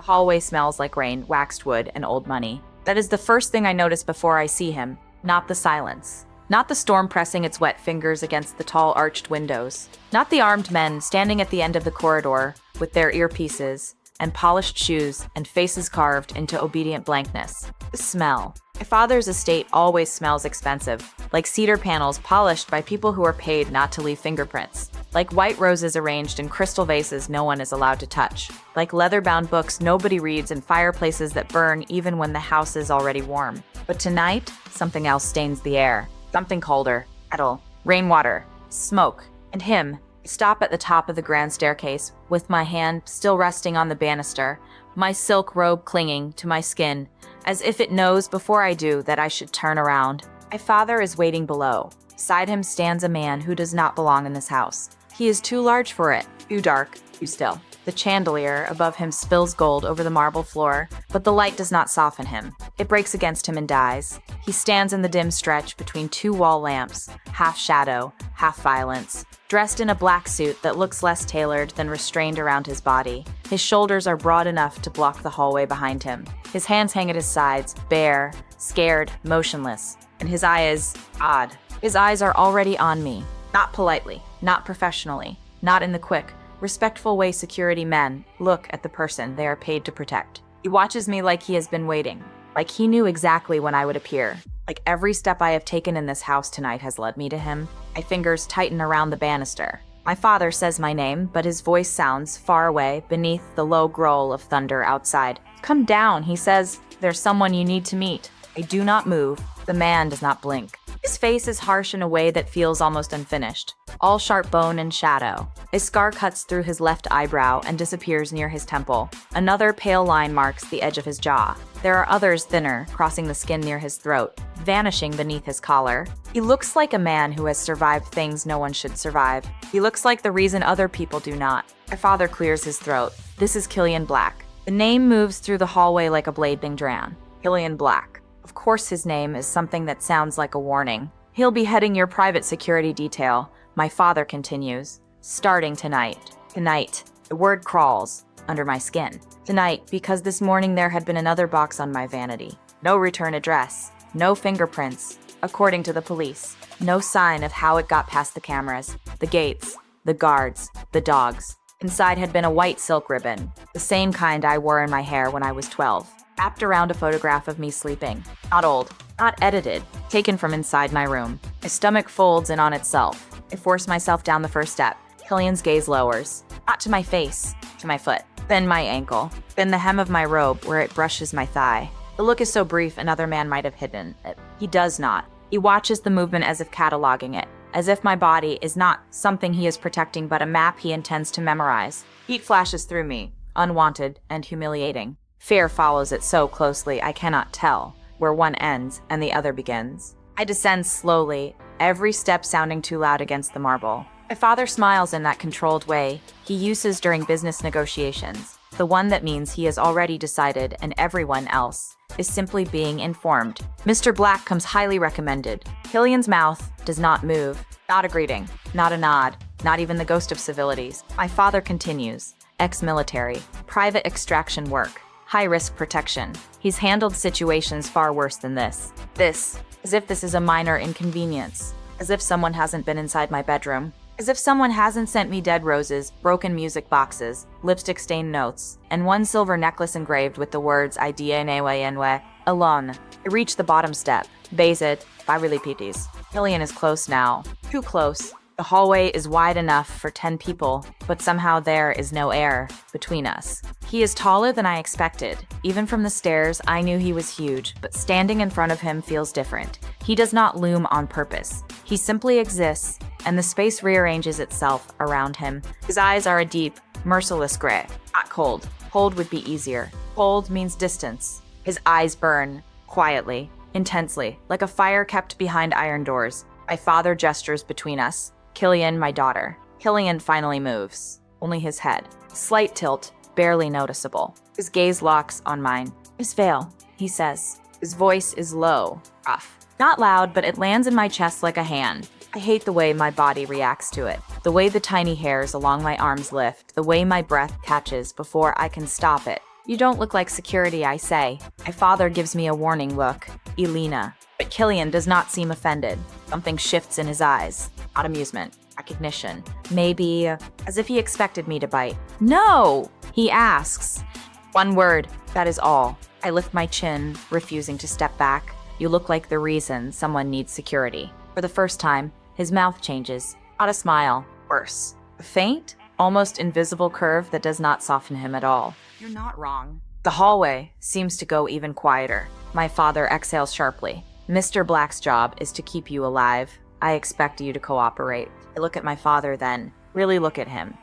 The hallway smells like rain, waxed wood, and old money. That is the first thing I notice before I see him, not the silence. Not the storm pressing its wet fingers against the tall arched windows. Not the armed men standing at the end of the corridor with their earpieces and polished shoes and faces carved into obedient blankness. The smell. My father's estate always smells expensive, like cedar panels polished by people who are paid not to leave fingerprints. Like white roses arranged in crystal vases no one is allowed to touch. Like leather-bound books nobody reads and fireplaces that burn even when the house is already warm. But tonight, something else stains the air. Something colder, metal, rainwater, smoke, and him. I stop at the top of the grand staircase, with my hand still resting on the banister, my silk robe clinging to my skin, as if it knows before I do that I should turn around. My father is waiting below. Beside him stands a man who does not belong in this house. He is too large for it, too dark, too still. The chandelier above him spills gold over the marble floor, but the light does not soften him. It breaks against him and dies. He stands in the dim stretch between two wall lamps, half shadow, half violence, dressed in a black suit that looks less tailored than restrained around his body. His shoulders are broad enough to block the hallway behind him. His hands hang at his sides, bare, scared, motionless, and his eye is odd. His eyes are already on me, not politely, not professionally, not in the quick, respectful way security men look at the person they are paid to protect. He watches me like he has been waiting, like he knew exactly when I would appear. Like every step I have taken in this house tonight has led me to him. My fingers tighten around the banister. My father says my name, but his voice sounds far away beneath the low growl of thunder outside. "Come down," he says. "There's someone you need to meet." I do not move. The man does not blink. His face is harsh in a way that feels almost unfinished, all sharp bone and shadow. A scar cuts through his left eyebrow and disappears near his temple. Another pale line marks the edge of his jaw. There are others thinner, crossing the skin near his throat, vanishing beneath his collar. He looks like a man who has survived things no one should survive. He looks like the reason other people do not. My father clears his throat. This is Killian Black. The name moves through the hallway like a blade being drawn. Killian Black. Of course his name is something that sounds like a warning. He'll be heading your private security detail, my father continues. Starting tonight. Tonight. The word crawls under my skin. Tonight, because this morning there had been another box on my vanity. No return address. No fingerprints, according to the police. No sign of how it got past the cameras, the gates, the guards, the dogs. Inside had been a white silk ribbon, the same kind I wore in my hair when I was 12. Wrapped around a photograph of me sleeping. Not old, not edited, taken from inside my room. My stomach folds in on itself. I force myself down the first step. Killian's gaze lowers. Not to my face, to my foot, then my ankle, then the hem of my robe where it brushes my thigh. The look is so brief another man might have hidden it. He does not. He watches the movement as if cataloging it, as if my body is not something he is protecting but a map he intends to memorize. Heat flashes through me, unwanted and humiliating. Fear follows it so closely I cannot tell where one ends and the other begins. I descend slowly, every step sounding too loud against the marble. My father smiles in that controlled way he uses during business negotiations, the one that means he has already decided and everyone else is simply being informed. Mr. Black comes highly recommended. Killian's mouth does not move, not a greeting, not a nod, not even the ghost of civilities. My father continues. Ex-military, private extraction work. High-risk protection. He's handled situations far worse than this. As if this is a minor inconvenience. As if someone hasn't been inside my bedroom. As if someone hasn't sent me dead roses, broken music boxes, lipstick-stained notes, and one silver necklace engraved with the words IDNAWNW, alone. I reach the bottom step. Bazed, Firelipitis. Killian is close now. Too close. The hallway is wide enough for 10 people, but somehow there is no air between us. He is taller than I expected. Even from the stairs, I knew he was huge, but standing in front of him feels different. He does not loom on purpose. He simply exists, and the space rearranges itself around him. His eyes are a deep, merciless gray. Not cold. Cold would be easier. Cold means distance. His eyes burn, quietly, intensely, like a fire kept behind iron doors. My father gestures between us. Killian, my daughter. Killian finally moves. Only his head. Slight tilt, barely noticeable. His gaze locks on mine. "Miss Vale," he says. His voice is low, rough. Not loud, but it lands in my chest like a hand. I hate the way my body reacts to it. The way the tiny hairs along my arms lift. The way my breath catches before I can stop it. You don't look like security, I say. My father gives me a warning look. Elena. But Killian does not seem offended. Something shifts in his eyes. Not amusement. Recognition. Maybe as if he expected me to bite. No! He asks. One word. That is all. I lift my chin, refusing to step back. You look like the reason someone needs security. For the first time, his mouth changes. Not a smile. Worse. A faint, almost invisible curve that does not soften him at all. You're not wrong. The hallway seems to go even quieter. My father exhales sharply. Mr. Black's job is to keep you alive. I expect you to cooperate. I look at my father then, really look at him.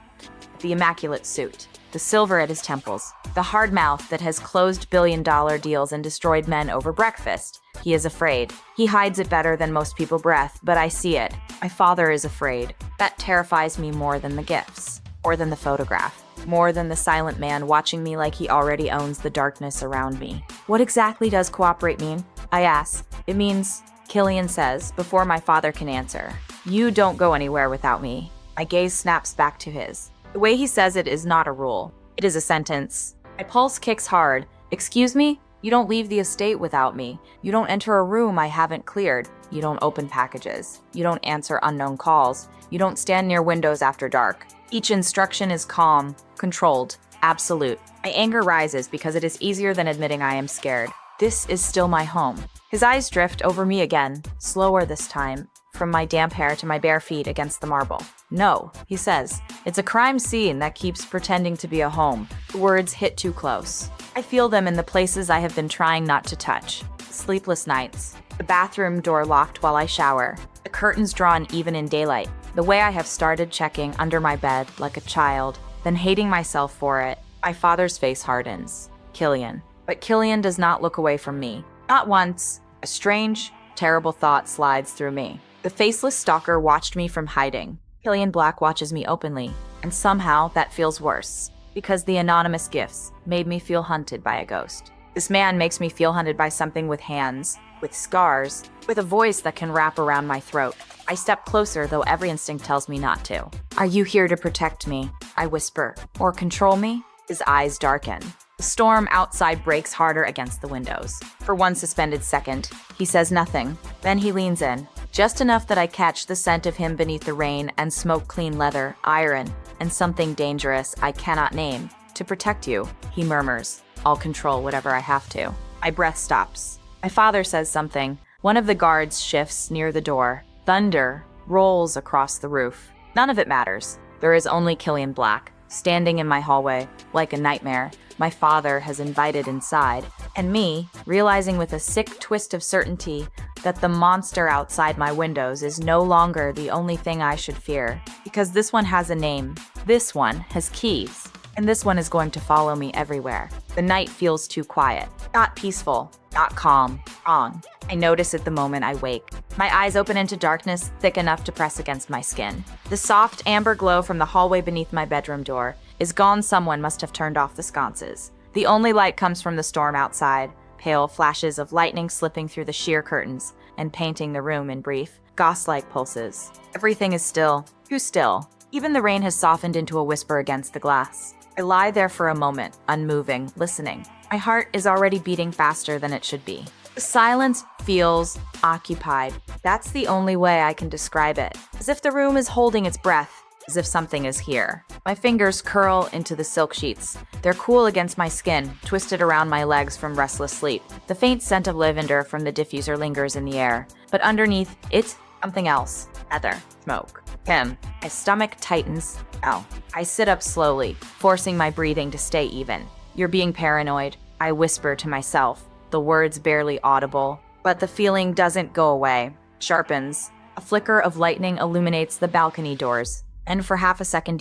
The immaculate suit, the silver at his temples, the hard mouth that has closed billion-dollar deals and destroyed men over breakfast. He is afraid. He hides it better than most people breath, but I see it. My father is afraid. That terrifies me more than the gifts, more than the photograph, more than the silent man watching me like he already owns the darkness around me. What exactly does cooperate mean? I ask. It means, Killian says, before my father can answer. You don't go anywhere without me. My gaze snaps back to his. The way he says it is not a rule. It is a sentence. My pulse kicks hard. Excuse me? You don't leave the estate without me. You don't enter a room I haven't cleared. You don't open packages. You don't answer unknown calls. You don't stand near windows after dark. Each instruction is calm, controlled, absolute. My anger rises because it is easier than admitting I am scared. This is still my home. His eyes drift over me again, slower this time, from my damp hair to my bare feet against the marble. No, he says. It's a crime scene that keeps pretending to be a home. The words hit too close. I feel them in the places I have been trying not to touch. Sleepless nights. The bathroom door locked while I shower. The curtains drawn even in daylight. The way I have started checking under my bed like a child, then hating myself for it. My father's face hardens. Killian. But Killian does not look away from me. Not once. A strange, terrible thought slides through me. The faceless stalker watched me from hiding. Killian Black watches me openly, and somehow that feels worse, because the anonymous gifts made me feel hunted by a ghost. This man makes me feel hunted by something with hands, with scars, with a voice that can wrap around my throat. I step closer, though every instinct tells me not to. Are you here to protect me? I whisper. Or control me? His eyes darken. The storm outside breaks harder against the windows. For one suspended second, he says nothing. Then he leans in, just enough that I catch the scent of him beneath the rain and smoke-clean leather, iron, and something dangerous I cannot name. To protect you, he murmurs. I'll control whatever I have to. My breath stops. My father says something. One of the guards shifts near the door. Thunder rolls across the roof. None of it matters. There is only Killian Black, standing in my hallway, like a nightmare. My father has invited inside, and me, realizing with a sick twist of certainty that the monster outside my windows is no longer the only thing I should fear, because this one has a name, this one has keys, and this one is going to follow me everywhere. The night feels too quiet, not peaceful, not calm, wrong. I notice it the moment I wake. My eyes open into darkness thick enough to press against my skin. The soft amber glow from the hallway beneath my bedroom door is gone. Someone must have turned off the sconces. The only light comes from the storm outside, pale flashes of lightning slipping through the sheer curtains and painting the room in brief, ghost-like pulses. Everything is still, too still. Even the rain has softened into a whisper against the glass. I lie there for a moment, unmoving, listening. My heart is already beating faster than it should be. The silence feels occupied. That's the only way I can describe it. As if the room is holding its breath, as if something is here. My fingers curl into the silk sheets. They're cool against my skin, twisted around my legs from restless sleep. The faint scent of lavender from the diffuser lingers in the air. But underneath, it's something else. Leather. Smoke. Him. My stomach tightens. Ow. I sit up slowly, forcing my breathing to stay even. You're being paranoid, I whisper to myself, the words barely audible. But the feeling doesn't go away. Sharpens. A flicker of lightning illuminates the balcony doors. And for half a second,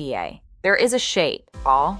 there is a shade, all,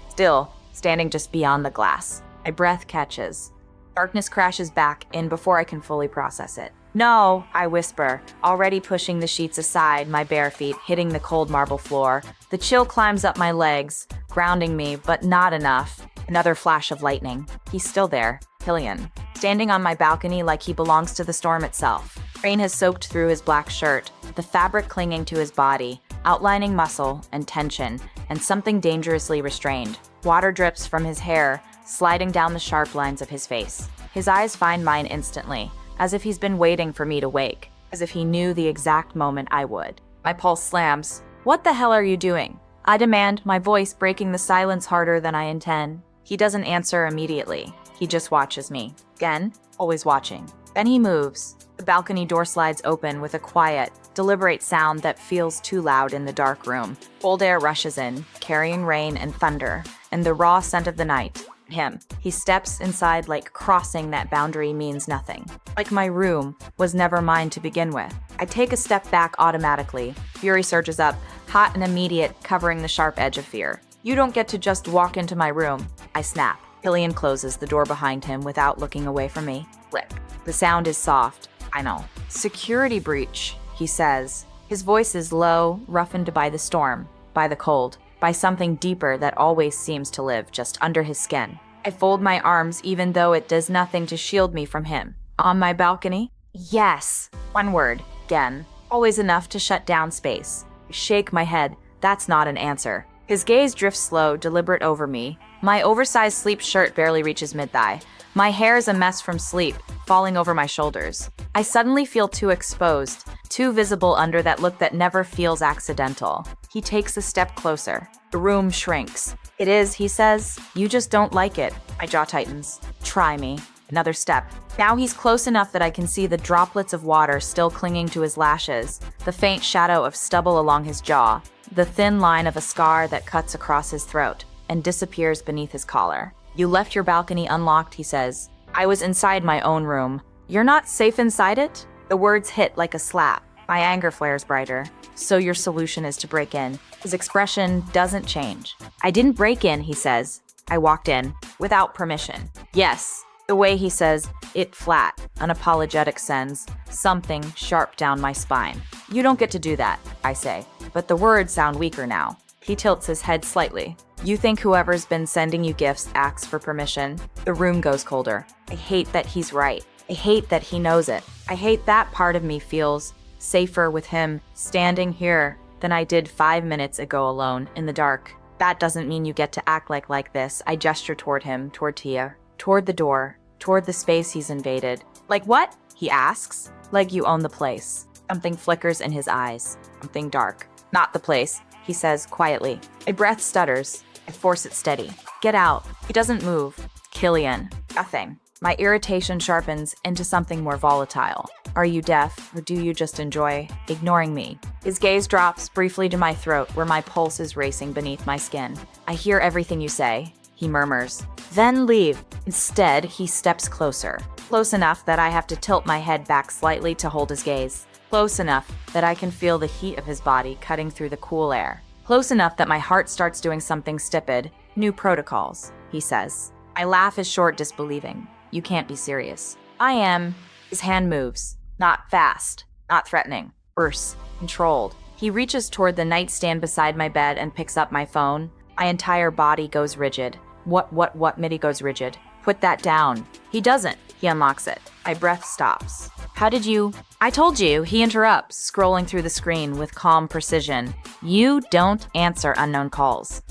still, standing just beyond the glass. My breath catches. Darkness crashes back in before I can fully process it. No, I whisper, already pushing the sheets aside, my bare feet hitting the cold marble floor. The chill climbs up my legs, grounding me, but not enough. Another flash of lightning. He's still there, Killian, standing on my balcony like he belongs to the storm itself. Rain has soaked through his black shirt, the fabric clinging to his body, outlining muscle and tension, and something dangerously restrained. Water drips from his hair, sliding down the sharp lines of his face. His eyes find mine instantly, as if he's been waiting for me to wake, as if he knew the exact moment I would. My pulse slams. What the hell are you doing? I demand, my voice breaking the silence harder than I intend. He doesn't answer immediately. He just watches me. Again, always watching. Then he moves. The balcony door slides open with a quiet, deliberate sound that feels too loud in the dark room. Cold air rushes in, carrying rain and thunder, and the raw scent of the night. Him. He steps inside like crossing that boundary means nothing. Like my room was never mine to begin with. I take a step back automatically. Fury surges up, hot and immediate, covering the sharp edge of fear. You don't get to just walk into my room. I snap. Killian closes the door behind him without looking away from me. Click. The sound is soft. I know. Security breach, he says. His voice is low, roughened by the storm, by the cold, by something deeper that always seems to live just under his skin. I fold my arms even though it does nothing to shield me from him. On my balcony? Yes. One word. Again. Always enough to shut down space. I shake my head. That's not an answer. His gaze drifts slow, deliberate over me. My oversized sleep shirt barely reaches mid-thigh. My hair is a mess from sleep, falling over my shoulders. I suddenly feel too exposed, too visible under that look that never feels accidental. He takes a step closer. The room shrinks. It is, he says. You just don't like it. My jaw tightens. Try me. Another step. Now he's close enough that I can see the droplets of water still clinging to his lashes, the faint shadow of stubble along his jaw, the thin line of a scar that cuts across his throat and disappears beneath his collar. You left your balcony unlocked, he says. I was inside my own room. You're not safe inside it? The words hit like a slap. My anger flares brighter. So your solution is to break in. His expression doesn't change. I didn't break in, he says. I walked in, without permission. Yes. The way he says, it flat, unapologetic sends something sharp down my spine. You don't get to do that, I say, but the words sound weaker now. He tilts his head slightly. You think whoever's been sending you gifts asks for permission? The room goes colder. I hate that he's right. I hate that he knows it. I hate that part of me feels safer with him standing here than I did 5 minutes ago alone in the dark. That doesn't mean you get to act like this. I gesture toward him, toward Tia. Toward the door, toward the space he's invaded. Like what? He asks. Like you own the place. Something flickers in his eyes. Something dark. Not the place, he says quietly. My breath stutters. I force it steady. Get out. He doesn't move. Killian. Nothing. My irritation sharpens into something more volatile. Are you deaf, or do you just enjoy ignoring me? His gaze drops briefly to my throat, where my pulse is racing beneath my skin. I hear everything you say. He murmurs. Then leave. Instead, he steps closer. Close enough that I have to tilt my head back slightly to hold his gaze. Close enough that I can feel the heat of his body cutting through the cool air. Close enough that my heart starts doing something stupid. New protocols, he says. I laugh his short disbelieving. You can't be serious. I am. His hand moves. Not fast. Not threatening. Worse. Controlled. He reaches toward the nightstand beside my bed and picks up my phone. My entire body goes rigid. What, Mitty goes rigid. Put that down. He doesn't. He unlocks it. My breath stops. How did you? I told you, he interrupts, scrolling through the screen with calm precision. You don't answer unknown calls.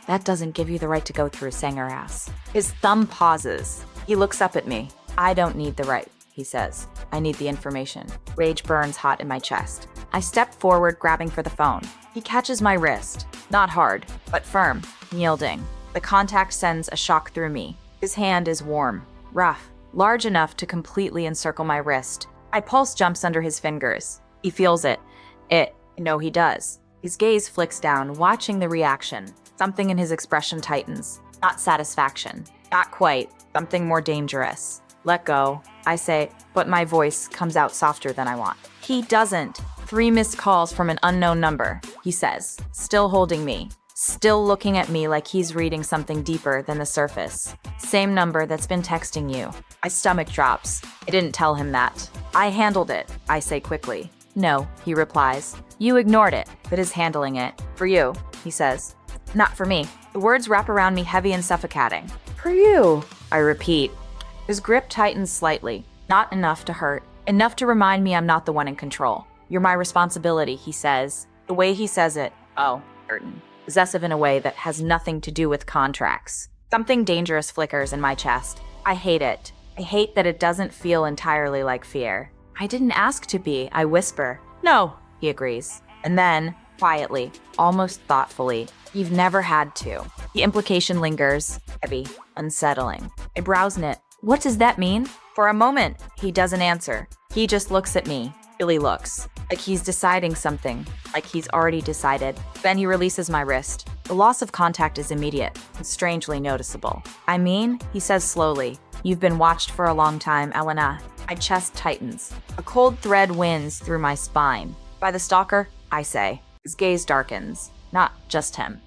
That doesn't give you the right to go through Sanger ass. His thumb pauses. He looks up at me. I don't need the right, he says. I need the information. Rage burns hot in my chest. I step forward, grabbing for the phone. He catches my wrist. Not hard, but firm, yielding. The contact sends a shock through me. His hand is warm, rough, large enough to completely encircle my wrist. My pulse jumps under his fingers. He feels it. No, he does. His gaze flicks down, watching the reaction. Something in his expression tightens. Not satisfaction. Not quite. Something more dangerous. Let go, I say, but my voice comes out softer than I want. He doesn't. 3 missed calls from an unknown number, he says, still holding me. Still looking at me like he's reading something deeper than the surface. Same number that's been texting you. My stomach drops. I didn't tell him that. I handled it, I say quickly. No, he replies. You ignored it, but is handling it. For you, he says. Not for me. The words wrap around me heavy and suffocating. For you, I repeat. His grip tightens slightly. Not enough to hurt. Enough to remind me I'm not the one in control. You're my responsibility, he says. The way he says it, certain. Possessive in a way that has nothing to do with contracts. Something dangerous flickers in my chest. I hate it. I hate that it doesn't feel entirely like fear. I didn't ask to be, I whisper. No, he agrees. And then, quietly, almost thoughtfully, you've never had to. The implication lingers, heavy, unsettling. I browse it. What does that mean? For a moment, he doesn't answer. He just looks at me. Really looks. Like he's deciding something. Like he's already decided. Then he releases my wrist. The loss of contact is immediate and strangely noticeable. I mean, he says slowly, you've been watched for a long time, Elena. My chest tightens. A cold thread winds through my spine. By the Stalker, I say. His gaze darkens. Not just him.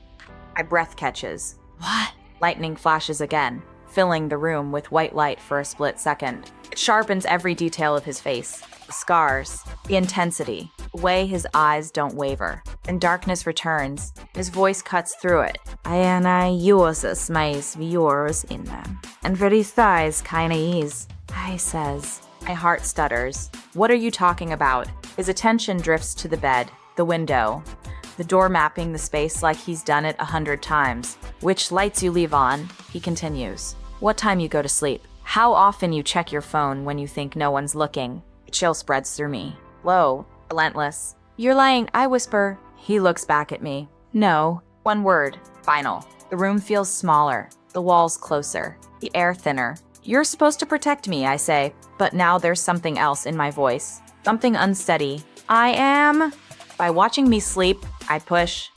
My breath catches. What? Lightning flashes again, filling the room with white light for a split second. It sharpens every detail of his face. The scars, the intensity, the way his eyes don't waver. And darkness returns. His voice cuts through it. I uses my viewers in them. And very thighs kinda ease. I says. My heart stutters. What are you talking about? His attention drifts to the bed, the window, the door mapping the space like he's done it 100 times. Which lights you leave on, he continues. What time you go to sleep. How often you check your phone when you think no one's looking. A chill spreads through me. Low, relentless. You're lying, I whisper. He looks back at me. No. One word. Final. The room feels smaller. The walls closer. The air thinner. You're supposed to protect me, I say. But now there's something else in my voice. Something unsteady. I am. By watching me sleep, I push.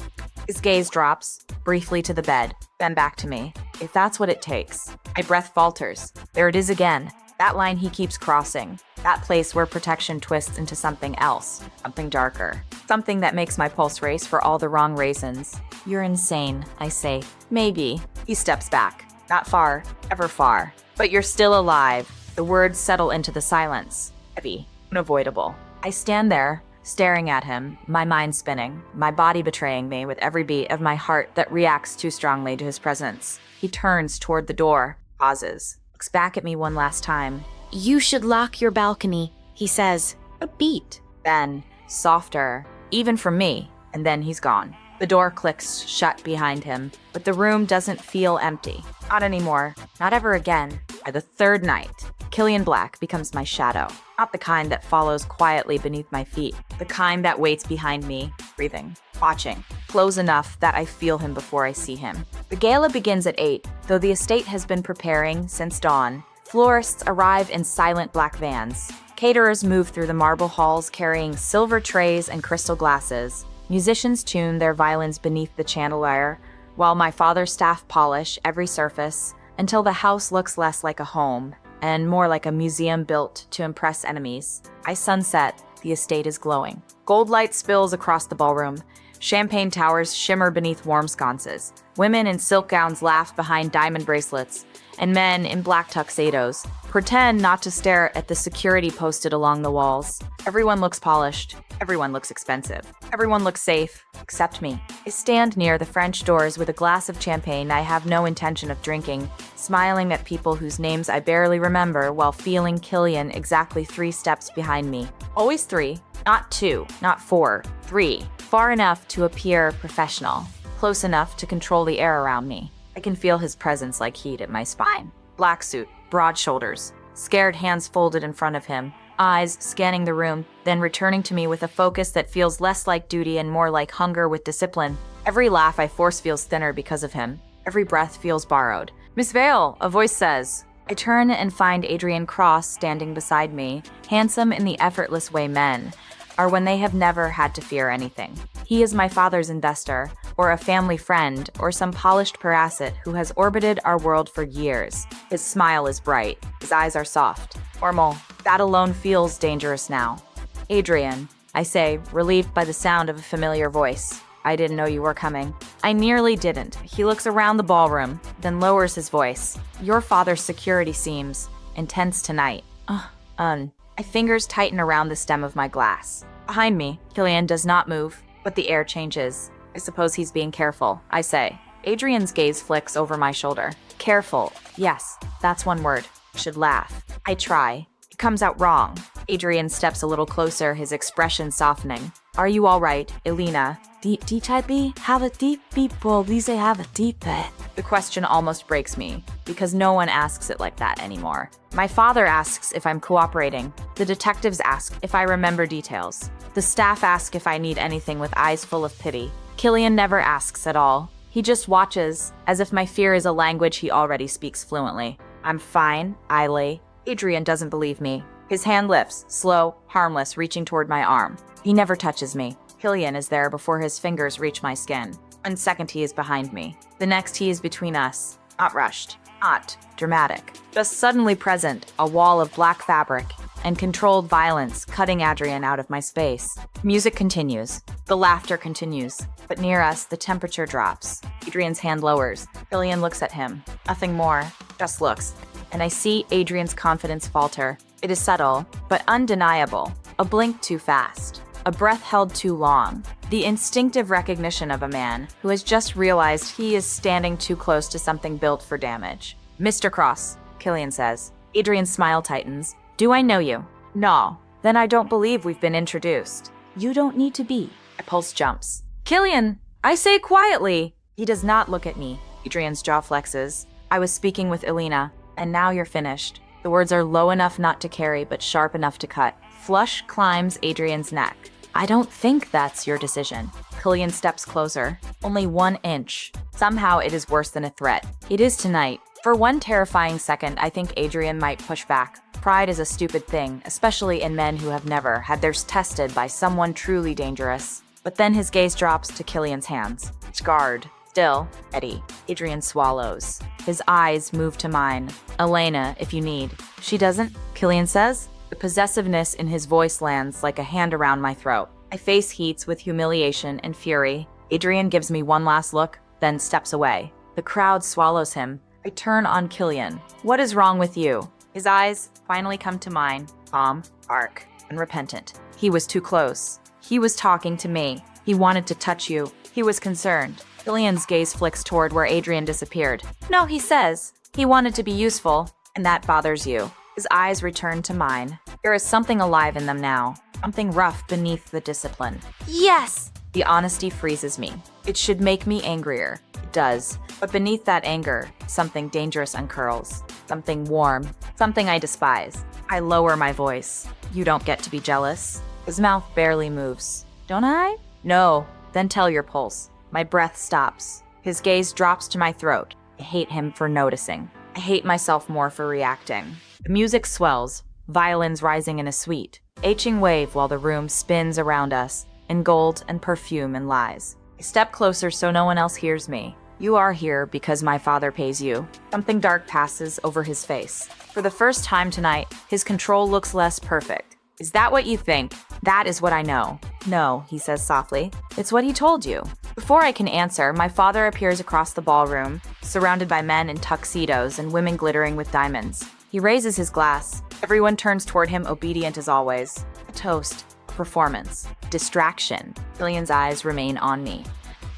His gaze drops, briefly to the bed, then back to me. If that's what it takes. My breath falters. There it is again. That line he keeps crossing. That place where protection twists into something else. Something darker. Something that makes my pulse race for all the wrong reasons. You're insane, I say. Maybe. He steps back. Not far. Ever far. But you're still alive. The words settle into the silence. Heavy. Unavoidable. I stand there, staring at him, my mind spinning, my body betraying me with every beat of my heart that reacts too strongly to his presence. He turns toward the door, pauses, looks back at me one last time. You should lock your balcony, he says. A beat. Then, softer, even from me, and then he's gone. The door clicks shut behind him, but the room doesn't feel empty. Not anymore. Not ever again. By the third night, Killian Black becomes my shadow. Not the kind that follows quietly beneath my feet. The kind that waits behind me, breathing, watching, close enough that I feel him before I see him. The gala begins at 8, though the estate has been preparing since dawn. Florists arrive in silent black vans. Caterers move through the marble halls carrying silver trays and crystal glasses. Musicians tune their violins beneath the chandelier, while my father's staff polish every surface until the house looks less like a home and more like a museum built to impress enemies. By sunset, the estate is glowing. Gold light spills across the ballroom. Champagne towers shimmer beneath warm sconces. Women in silk gowns laugh behind diamond bracelets, and men in black tuxedos pretend not to stare at the security posted along the walls. Everyone looks polished. Everyone looks expensive. Everyone looks safe, except me. I stand near the French doors with a glass of champagne I have no intention of drinking, smiling at people whose names I barely remember while feeling Killian exactly 3 steps behind me. Always 3, not 2, not 4, 3. Far enough to appear professional, close enough to control the air around me. I can feel his presence like heat at my spine. Black suit, broad shoulders, scared hands folded in front of him, eyes scanning the room, then returning to me with a focus that feels less like duty and more like hunger with discipline. Every laugh I force feels thinner because of him. Every breath feels borrowed. Miss Vale, a voice says. I turn and find Adrian Cross standing beside me, handsome in the effortless way men are when they have never had to fear anything. He is my father's investor, or a family friend, or some polished parasite who has orbited our world for years. His smile is bright. His eyes are soft. Formal. That alone feels dangerous now. Adrian, I say, relieved by the sound of a familiar voice. I didn't know you were coming. I nearly didn't. He looks around the ballroom, then lowers his voice. Your father's security seems intense tonight. My fingers tighten around the stem of my glass. Behind me, Killian does not move, but the air changes. I suppose he's being careful, I say. Adrian's gaze flicks over my shoulder. Careful. Yes, that's one word. I should laugh. I try. It comes out wrong. Adrian steps a little closer, his expression softening. Are you all right, Elena? Have a deep people, these have a deep. The question almost breaks me, because no one asks it like that anymore. My father asks if I'm cooperating. The detectives ask if I remember details. The staff ask if I need anything with eyes full of pity. Killian never asks at all. He just watches, as if my fear is a language he already speaks fluently. I'm fine, Eiley. Adrian doesn't believe me. His hand lifts, slow, harmless, reaching toward my arm. He never touches me. Killian is there before his fingers reach my skin. 1 second he is behind me. The next he is between us. Not rushed. Not dramatic. Just suddenly present, a wall of black fabric and controlled violence cutting Adrian out of my space. Music continues. The laughter continues. But near us, the temperature drops. Adrian's hand lowers. Killian looks at him. Nothing more. Just looks. And I see Adrian's confidence falter. It is subtle, but undeniable. A blink too fast. A breath held too long. The instinctive recognition of a man who has just realized he is standing too close to something built for damage. Mr. Cross, Killian says. Adrian's smile tightens. Do I know you? No. Then I don't believe we've been introduced. You don't need to be. My pulse jumps. Killian, I say quietly. He does not look at me. Adrian's jaw flexes. I was speaking with Elena, and now you're finished. The words are low enough not to carry, but sharp enough to cut. Flush climbs Adrian's neck. I don't think that's your decision. Killian steps closer. Only 1 inch. Somehow it is worse than a threat. It is tonight. For one terrifying second, I think Adrian might push back. Pride is a stupid thing, especially in men who have never had theirs tested by someone truly dangerous. But then his gaze drops to Killian's hands. Scarred. Still, Eddie. Adrian swallows. His eyes move to mine. Elena, if you need. She doesn't, Killian says. The possessiveness in his voice lands like a hand around my throat. My face heats with humiliation and fury. Adrian gives me one last look, then steps away. The crowd swallows him. I turn on Killian. What is wrong with you? His eyes finally come to mine, calm, dark, and repentant. He was too close. He was talking to me. He wanted to touch you. He was concerned. Killian's gaze flicks toward where Adrian disappeared. No, he says. He wanted to be useful, and that bothers you. His eyes return to mine. There is something alive in them now. Something rough beneath the discipline. Yes! The honesty freezes me. It should make me angrier. It does. But beneath that anger, something dangerous uncurls. Something warm. Something I despise. I lower my voice. You don't get to be jealous. His mouth barely moves. Don't I? No. Then tell your pulse. My breath stops. His gaze drops to my throat. I hate him for noticing. I hate myself more for reacting. The music swells, violins rising in a sweet, etching wave while the room spins around us, in gold and perfume and lies. I step closer so no one else hears me. You are here because my father pays you. Something dark passes over his face. For the first time tonight, his control looks less perfect. Is that what you think? That is what I know. No, he says softly. It's what he told you. Before I can answer, my father appears across the ballroom, surrounded by men in tuxedos and women glittering with diamonds. He raises his glass. Everyone turns toward him, obedient as always. A toast, a performance, distraction. Killian's eyes remain on me.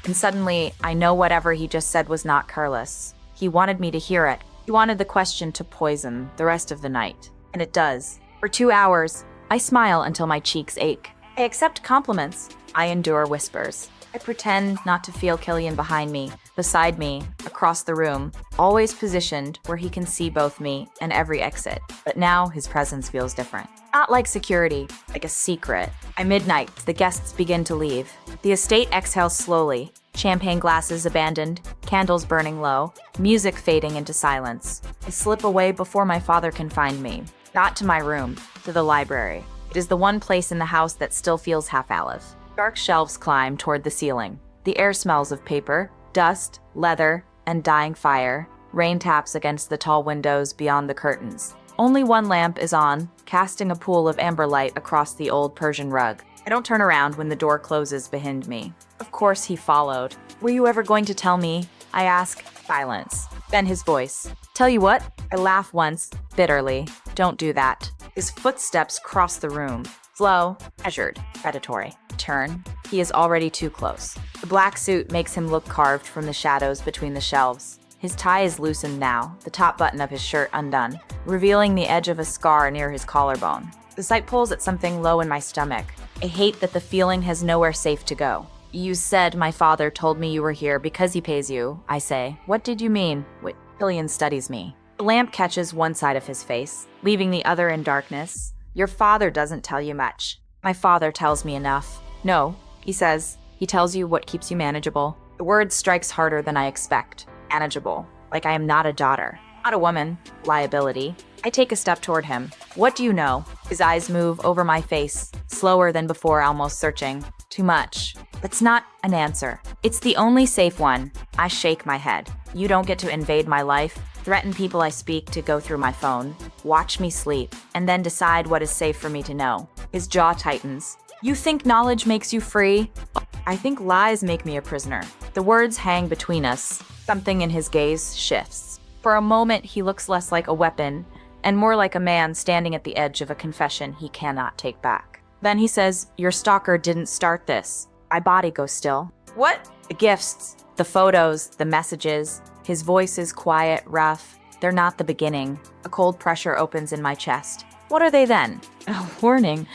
And suddenly, I know whatever he just said was not careless. He wanted me to hear it. He wanted the question to poison the rest of the night. And it does. For 2 hours, I smile until my cheeks ache. I accept compliments. I endure whispers. I pretend not to feel Killian behind me, beside me, across the room, always positioned where he can see both me and every exit. But now his presence feels different. Not like security, like a secret. By midnight, the guests begin to leave. The estate exhales slowly, champagne glasses abandoned, candles burning low, music fading into silence. I slip away before my father can find me. Not to my room, to the library. It is the one place in the house that still feels half-alive. Dark shelves climb toward the ceiling. The air smells of paper, dust, leather, and dying fire. Rain taps against the tall windows beyond the curtains. Only one lamp is on, casting a pool of amber light across the old Persian rug. I don't turn around when the door closes behind me. Of course he followed. Were you ever going to tell me? I ask. Silence. Then his voice. Tell you what? I laugh once, bitterly. Don't do that. His footsteps cross the room. Slow, measured, predatory. Turn. He is already too close. The black suit makes him look carved from the shadows between the shelves. His tie is loosened now, the top button of his shirt undone, revealing the edge of a scar near his collarbone. The sight pulls at something low in my stomach. I hate that the feeling has nowhere safe to go. You said my father told me you were here because he pays you, I say. What did you mean? Wait, Killian studies me. The lamp catches one side of his face, leaving the other in darkness. Your father doesn't tell you much. My father tells me enough. No, he says. He tells you what keeps you manageable. The word strikes harder than I expect. Manageable. Like I am not a daughter. Not a woman. Liability. I take a step toward him. What do you know? His eyes move over my face, slower than before, almost searching. Too much. That's not an answer. It's the only safe one. I shake my head. You don't get to invade my life, threaten people I speak to go through my phone, watch me sleep, and then decide what is safe for me to know. His jaw tightens. You think knowledge makes you free? I think lies make me a prisoner. The words hang between us. Something in his gaze shifts. For a moment, he looks less like a weapon and more like a man standing at the edge of a confession he cannot take back. Then he says, your stalker didn't start this. My body goes still. What? The gifts, the photos, the messages. His voice is quiet, rough. They're not the beginning. A cold pressure opens in my chest. What are they then? A warning.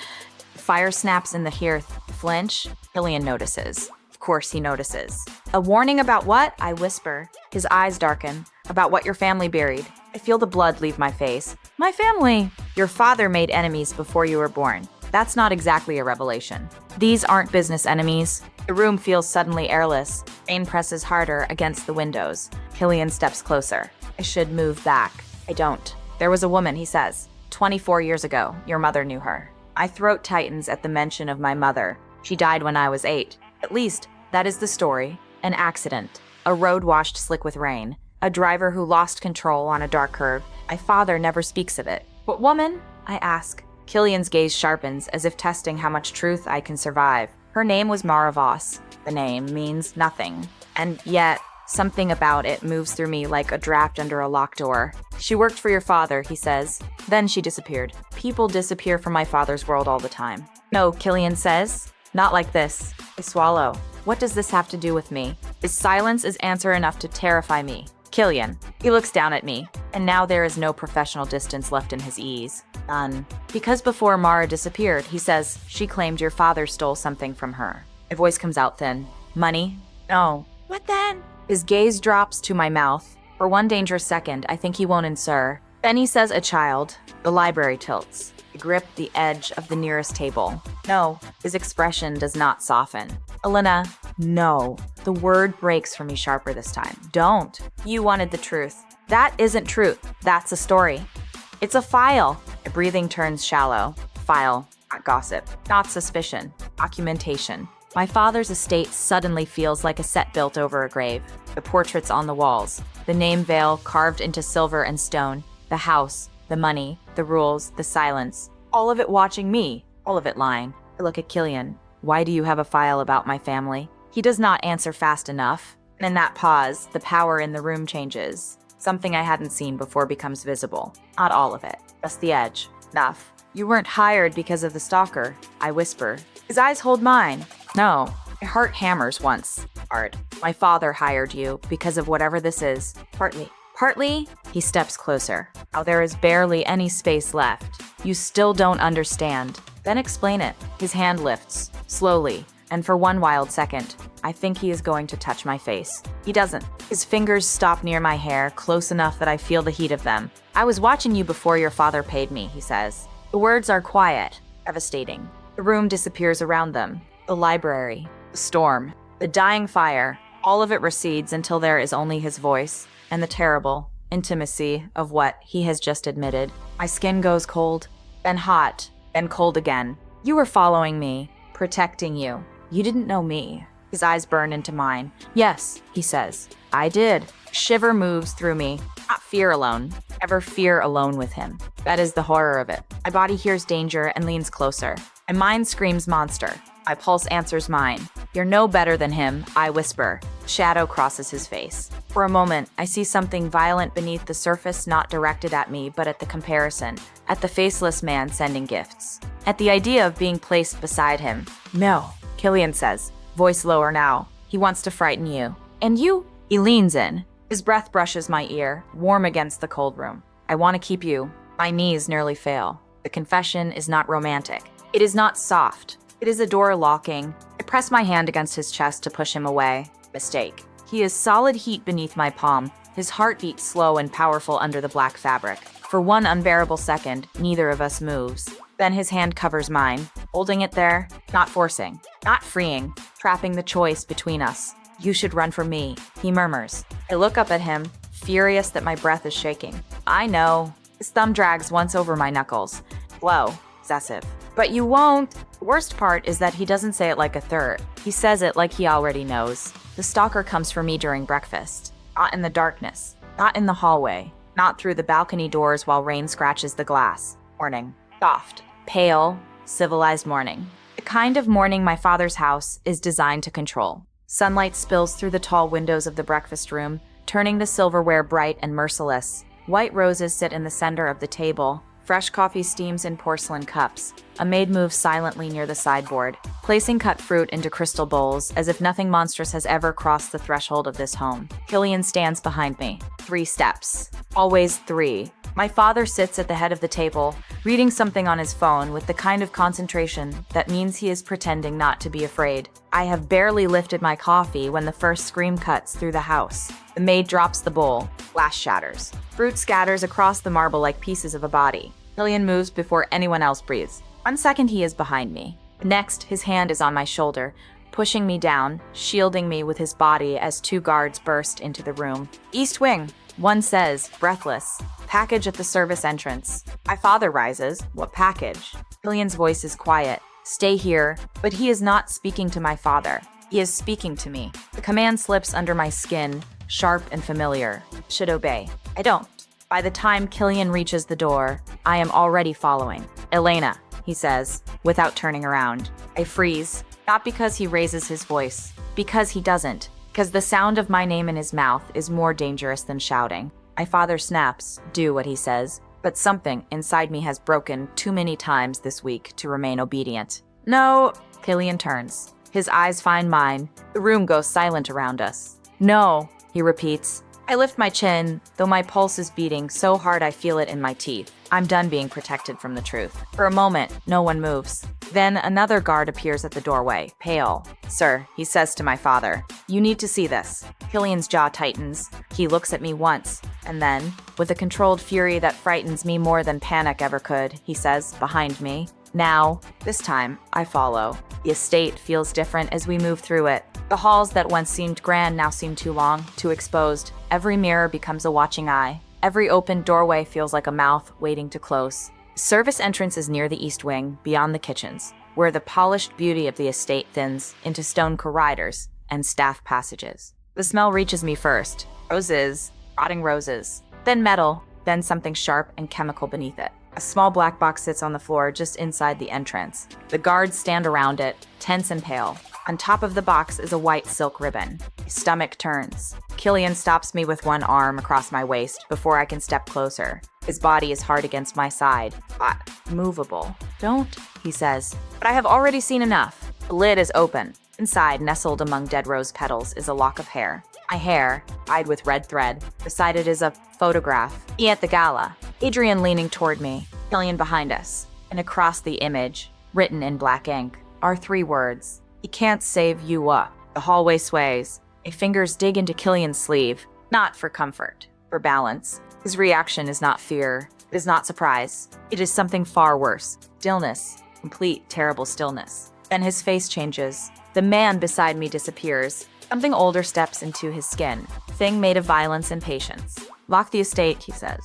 Fire snaps in the hearth. Flinch. Killian notices. Of course he notices. A warning about what? I whisper. His eyes darken. About what your family buried. I feel the blood leave my face. My family. Your father made enemies before you were born. That's not exactly a revelation. These aren't business enemies. The room feels suddenly airless. Rain presses harder against the windows. Killian steps closer. I should move back. I don't. There was a woman, he says. 24 years ago. Your mother knew her. My throat tightens at the mention of my mother. She died when I was 8. At least, that is the story. An accident. A road washed slick with rain. A driver who lost control on a dark curve. My father never speaks of it. What woman? I ask. Killian's gaze sharpens, as if testing how much truth I can survive. Her name was Mara Voss. The name means nothing. And yet, something about it moves through me like a draft under a locked door. She worked for your father, he says. Then she disappeared. People disappear from my father's world all the time. No, Killian says. Not like this. I swallow. What does this have to do with me? His silence is answer enough to terrify me. Killian. He looks down at me, and now there is no professional distance left in his ease. None. Because before Mara disappeared, he says, she claimed your father stole something from her. My voice comes out thin. Money? No. What then? His gaze drops to my mouth. For one dangerous second, I think he won't answer. Then he says a child. The library tilts. I grip the edge of the nearest table. No. His expression does not soften. Elena, no. The word breaks for me sharper this time. Don't. You wanted the truth. That isn't truth. That's a story. It's a file. My breathing turns shallow. File. Not gossip. Not suspicion. Documentation. My father's estate suddenly feels like a set built over a grave. The portraits on the walls. The name veil carved into silver and stone. The house. The money. The rules. The silence. All of it watching me. All of it lying. I look at Killian. Why do you have a file about my family? He does not answer fast enough. And in that pause, the power in the room changes. Something I hadn't seen before becomes visible. Not all of it. Just the edge. Enough. You weren't hired because of the stalker, I whisper. His eyes hold mine. No. My heart hammers once. Hard. My father hired you because of whatever this is. Partly. Partly? He steps closer. Now there is barely any space left. You still don't understand. Then explain it. His hand lifts. Slowly. And for one wild second, I think he is going to touch my face. He doesn't. His fingers stop near my hair, close enough that I feel the heat of them. I was watching you before your father paid me, he says. The words are quiet, devastating. The room disappears around them. The library, the storm, the dying fire, all of it recedes until there is only his voice and the terrible intimacy of what he has just admitted. My skin goes cold, then hot, then cold again. You were following me, protecting you. You didn't know me. His eyes burn into mine. Yes, he says. I did. Shiver moves through me. Not fear alone. Ever fear alone with him. That is the horror of it. My body hears danger and leans closer. My mind screams monster. My pulse answers mine. You're no better than him, I whisper. Shadow crosses his face. For a moment, I see something violent beneath the surface, not directed at me, but at the comparison. At the faceless man sending gifts. At the idea of being placed beside him. No, Killian says, voice lower now. He wants to frighten you. And you? He leans in. His breath brushes my ear, warm against the cold room. I want to keep you. My knees nearly fail. The confession is not romantic. It is not soft. It is a door locking. I press my hand against his chest to push him away. Mistake. He is solid heat beneath my palm, his heartbeat slow and powerful under the black fabric. For one unbearable second, neither of us moves. Then his hand covers mine, holding it there, not forcing, not freeing, trapping the choice between us. You should run for me, he murmurs. I look up at him, furious that my breath is shaking. I know. His thumb drags once over my knuckles. Slow, possessive. But you won't. The worst part is that he doesn't say it like a third. He says it like he already knows. The stalker comes for me during breakfast. Not in the darkness. Not in the hallway. Not through the balcony doors while rain scratches the glass. Morning. Soft. Pale. Civilized morning. The kind of morning my father's house is designed to control. Sunlight spills through the tall windows of the breakfast room, turning the silverware bright and merciless. White roses sit in the center of the table. Fresh coffee steams in porcelain cups. A maid moves silently near the sideboard, placing cut fruit into crystal bowls as if nothing monstrous has ever crossed the threshold of this home. Killian stands behind me. 3 steps. Always 3. My father sits at the head of the table, reading something on his phone with the kind of concentration that means he is pretending not to be afraid. I have barely lifted my coffee when the first scream cuts through the house. The maid drops the bowl. Glass shatters. Fruit scatters across the marble like pieces of a body. Killian moves before anyone else breathes. 1 second he is behind me. Next, his hand is on my shoulder, pushing me down, shielding me with his body as 2 guards burst into the room. East wing, one says, breathless. Package at the service entrance. My father rises. What package? Killian's voice is quiet. Stay here, but he is not speaking to my father. He is speaking to me. The command slips under my skin, sharp and familiar. Should obey. I don't. By the time Killian reaches the door, I am already following. Elena, he says, without turning around. I freeze, not because he raises his voice, because he doesn't, because the sound of my name in his mouth is more dangerous than shouting. My father snaps, do what he says, but something inside me has broken too many times this week to remain obedient. No, Killian turns. His eyes find mine. The room goes silent around us. No, he repeats. I lift my chin, though my pulse is beating so hard I feel it in my teeth. I'm done being protected from the truth. For a moment, no one moves. Then another guard appears at the doorway, pale. Sir, he says to my father, you need to see this. Killian's jaw tightens. He looks at me once, and then, with a controlled fury that frightens me more than panic ever could, he says, behind me, now, this time, I follow. The estate feels different as we move through it. The halls that once seemed grand now seem too long, too exposed. Every mirror becomes a watching eye. Every open doorway feels like a mouth waiting to close. The service entrance is near the east wing, beyond the kitchens, where the polished beauty of the estate thins into stone corridors and staff passages. The smell reaches me first. Roses, rotting roses, then metal, then something sharp and chemical beneath it. A small black box sits on the floor just inside the entrance. The guards stand around it, tense and pale. On top of the box is a white silk ribbon. My stomach turns. Killian stops me with one arm across my waist before I can step closer. His body is hard against my side, hot, movable. Don't, he says. But I have already seen enough. The lid is open. Inside, nestled among dead rose petals, is a lock of hair. My hair, tied with red thread. Beside it is a photograph. Me at the gala. Adrian leaning toward me. Killian behind us. And across the image, written in black ink, are 3 words. He can't save you up. The hallway sways. My fingers dig into Killian's sleeve. Not for comfort, for balance. His reaction is not fear. It is not surprise. It is something far worse. Stillness. Complete, terrible stillness. Then his face changes. The man beside me disappears. Something older steps into his skin. Thing made of violence and patience. Lock the estate, he says.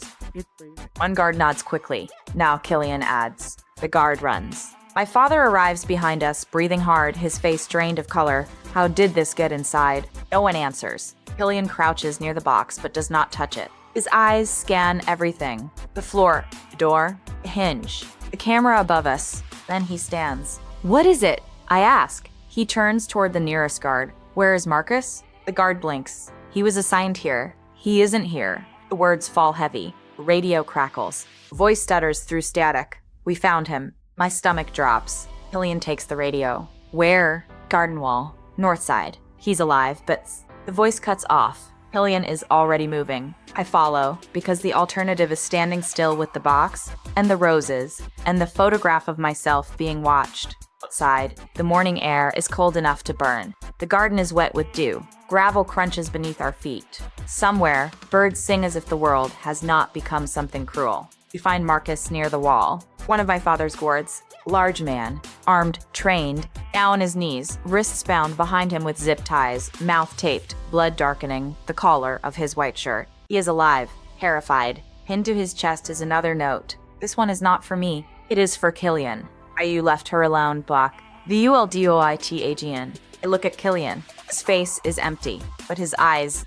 One guard nods quickly. Now Killian adds. The guard runs. My father arrives behind us, breathing hard, his face drained of color. How did this get inside? No one answers. Killian crouches near the box, but does not touch it. His eyes scan everything. The floor, the door, the hinge, the camera above us. Then he stands. What is it? I ask. He turns toward the nearest guard. Where is Marcus? The guard blinks. He was assigned here. He isn't here. The words fall heavy. The radio crackles. The voice stutters through static. We found him. My stomach drops. Killian takes the radio. Where? Garden wall. North side. He's alive, but the voice cuts off. Killian is already moving. I follow, because the alternative is standing still with the box, and the roses, and the photograph of myself being watched. Outside, the morning air is cold enough to burn. The garden is wet with dew. Gravel crunches beneath our feet. Somewhere, birds sing as if the world has not become something cruel. We find Marcus near the wall, one of my father's guards. Large man, armed, trained, now on his knees, wrists bound behind him with zip ties, mouth taped, blood darkening the collar of his white shirt. He is alive, terrified. Pinned to his chest is another note. This one is not for me. It is for Killian. You left her alone, Black. VULDOITAGN. I look at Killian. His face is empty, but his eyes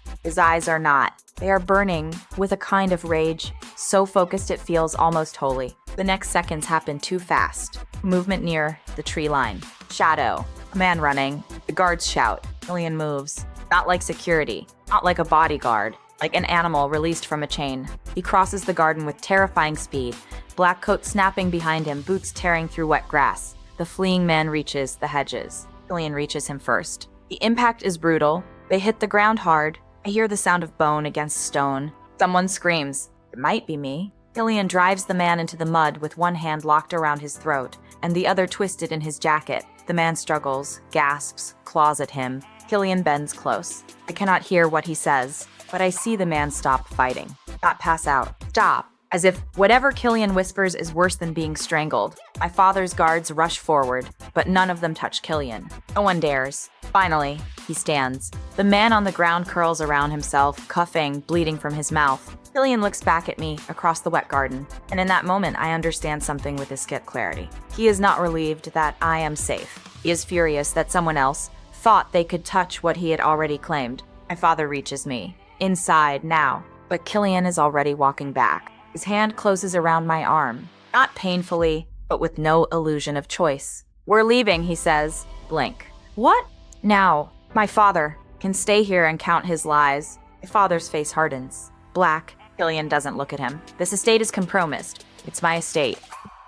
are not. They are burning with a kind of rage, so focused it feels almost holy. The next seconds happen too fast. Movement near the tree line. Shadow. A man running. The guards shout. Killian moves. Not like security. Not like a bodyguard. Like an animal released from a chain. He crosses the garden with terrifying speed. Black coat snapping behind him, boots tearing through wet grass. The fleeing man reaches the hedges. Killian reaches him first. The impact is brutal. They hit the ground hard. I hear the sound of bone against stone. Someone screams. It might be me. Killian drives the man into the mud with one hand locked around his throat and the other twisted in his jacket. The man struggles, gasps, claws at him. Killian bends close. I cannot hear what he says, but I see the man stop fighting. Not pass out. Stop. As if whatever Killian whispers is worse than being strangled. My father's guards rush forward, but none of them touch Killian. No one dares. Finally, he stands. The man on the ground curls around himself, coughing, bleeding from his mouth. Killian looks back at me across the wet garden, and in that moment I understand something with his clarity. He is not relieved that I am safe. He is furious that someone else thought they could touch what he had already claimed. My father reaches me. Inside now, but Killian is already walking back. His hand closes around my arm, not painfully, but with no illusion of choice. We're leaving, he says. Blink. What? Now, my father can stay here and count his lies. My father's face hardens. Black. Killian doesn't look at him. This estate is compromised. It's my estate.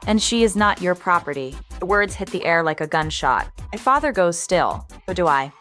And she is not your property. The words hit the air like a gunshot. My father goes still. So do I.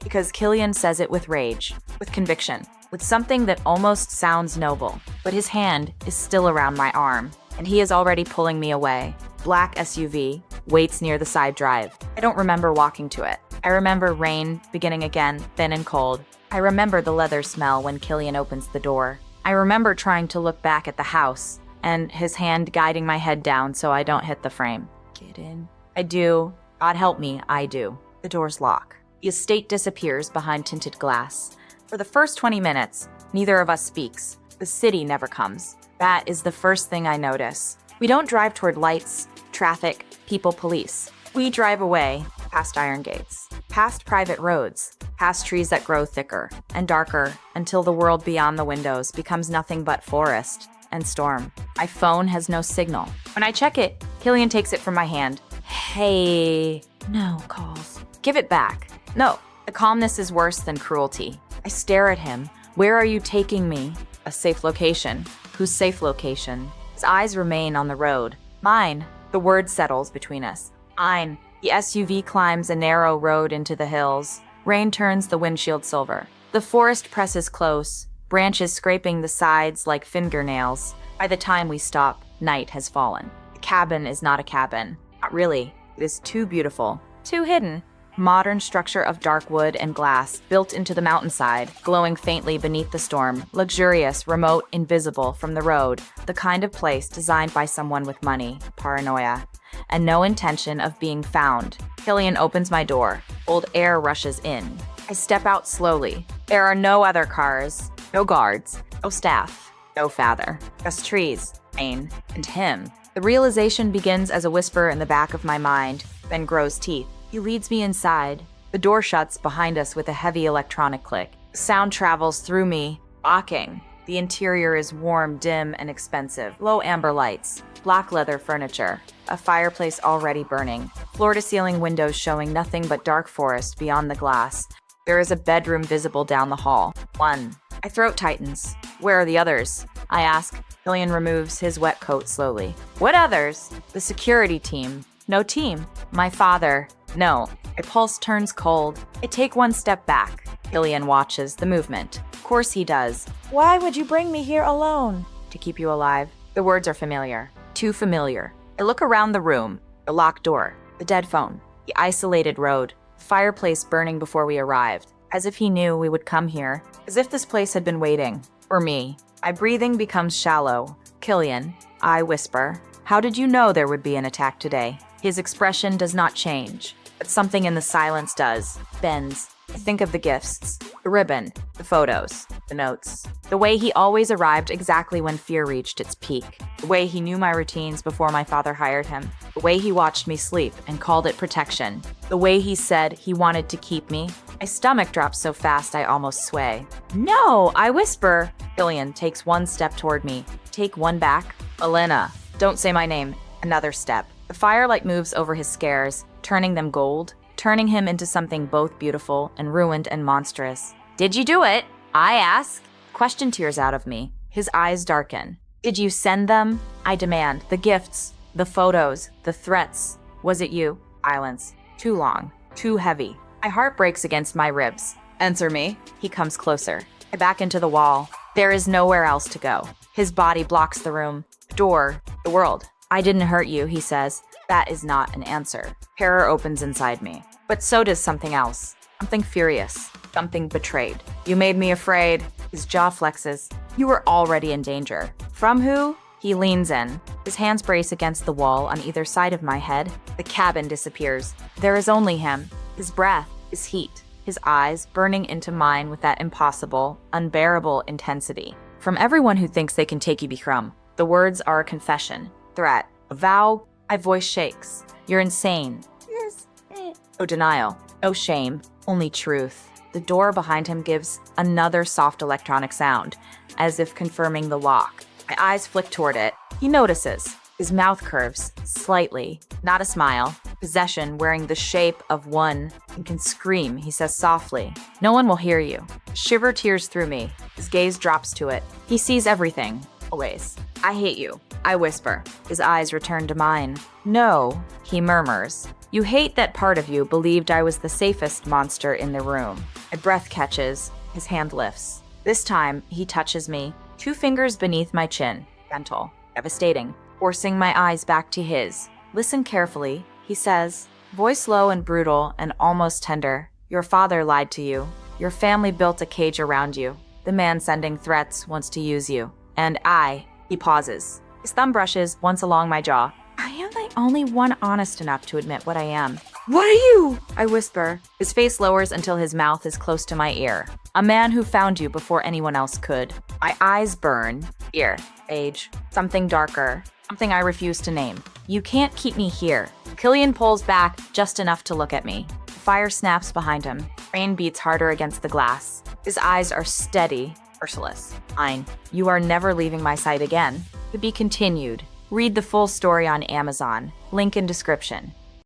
Because Killian says it with rage, with conviction, with something that almost sounds noble. But his hand is still around my arm, and he is already pulling me away. Black SUV waits near the side drive. I don't remember walking to it. I remember rain beginning again, thin and cold. I remember the leather smell when Killian opens the door. I remember trying to look back at the house, and his hand guiding my head down so I don't hit the frame. Get in. I do. God help me, I do. The doors lock. The estate disappears behind tinted glass. For the first 20 minutes, neither of us speaks. The city never comes. That is the first thing I notice. We don't drive toward lights, traffic, people, police. We drive away, past iron gates, past private roads, past trees that grow thicker and darker until the world beyond the windows becomes nothing but forest and storm. My phone has no signal. When I check it, Killian takes it from my hand. Hey, no calls. Give it back. No, the calmness is worse than cruelty. I stare at him. Where are you taking me? A safe location. Whose safe location? His eyes remain on the road. Mine. The word settles between us. Mine. The SUV climbs a narrow road into the hills. Rain turns the windshield silver. The forest presses close, branches scraping the sides like fingernails. By the time we stop, night has fallen. The cabin is not a cabin. Not really. It is too beautiful. Too hidden. Modern structure of dark wood and glass, built into the mountainside, glowing faintly beneath the storm, luxurious, remote, invisible from the road, the kind of place designed by someone with money, paranoia, and no intention of being found. Killian opens my door. Old air rushes in. I step out slowly. There are no other cars, no guards, no staff, no father, just trees, rain, and him. The realization begins as a whisper in the back of my mind, then grows teeth. He leads me inside. The door shuts behind us with a heavy electronic click. Sound travels through me, rocking. The interior is warm, dim, and expensive. Low amber lights, black leather furniture, a fireplace already burning, floor-to-ceiling windows showing nothing but dark forest beyond the glass. There is a bedroom visible down the hall. One. My throat tightens. Where are the others? I ask. Killian removes his wet coat slowly. What others? The security team. No team. My father. No. My pulse turns cold. I take one step back. Killian watches the movement. Of course he does. Why would you bring me here alone? To keep you alive. The words are familiar. Too familiar. I look around the room. The locked door. The dead phone. The isolated road. The fireplace burning before we arrived. As if he knew we would come here. As if this place had been waiting. For me. My breathing becomes shallow. Killian, I whisper. How did you know there would be an attack today? His expression does not change. But something in the silence does. Bends. I think of the gifts, the ribbon, the photos, the notes. The way he always arrived exactly when fear reached its peak. The way he knew my routines before my father hired him. The way he watched me sleep and called it protection. The way he said he wanted to keep me. My stomach drops so fast I almost sway. No, I whisper. Killian takes one step toward me. Take one back. Elena, don't say my name. Another step. The firelight moves over his scares, turning them gold. Turning him into something both beautiful and ruined and monstrous. Did you do it? I ask. Question tears out of me. His eyes darken. Did you send them? I demand. The gifts, the photos, the threats. Was it you? Silence. Too long. Too heavy. My heart breaks against my ribs. Answer me. He comes closer. I back into the wall. There is nowhere else to go. His body blocks the room. The door. The world. I didn't hurt you, he says. That is not an answer. Terror opens inside me. But so does something else. Something furious. Something betrayed. You made me afraid. His jaw flexes. You were already in danger. From who? He leans in. His hands brace against the wall on either side of my head. The cabin disappears. There is only him. His breath. His heat. His eyes burning into mine with that impossible, unbearable intensity. From everyone who thinks they can take you become. The words are a confession. Threat. A vow. My voice shakes. You're insane. Yes. No denial. No shame. Only truth. The door behind him gives another soft electronic sound, as if confirming the lock. My eyes flick toward it. He notices. His mouth curves, slightly. Not a smile. Possession wearing the shape of one and can scream, he says softly. No one will hear you. A shiver tears through me. His gaze drops to it. He sees everything. Always. I hate you. I whisper. His eyes return to mine. No, he murmurs. You hate that part of you believed I was the safest monster in the room. My breath catches. His hand lifts. This time, he touches me. 2 fingers beneath my chin. Gentle. Devastating. Forcing my eyes back to his. Listen carefully, he says. Voice low and brutal and almost tender. Your father lied to you. Your family built a cage around you. The man sending threats wants to use you. And he pauses. His thumb brushes once along my jaw. I am the only one honest enough to admit what I am. What are you? I whisper. His face lowers until his mouth is close to my ear. A man who found you before anyone else could. My eyes burn. Fear. Age. Something darker. Something I refuse to name. You can't keep me here. Killian pulls back just enough to look at me. The fire snaps behind him. Rain beats harder against the glass. His eyes are steady. Merciless. Fine. You are never leaving my sight again. To be continued. Read the full story on Amazon. Link in description.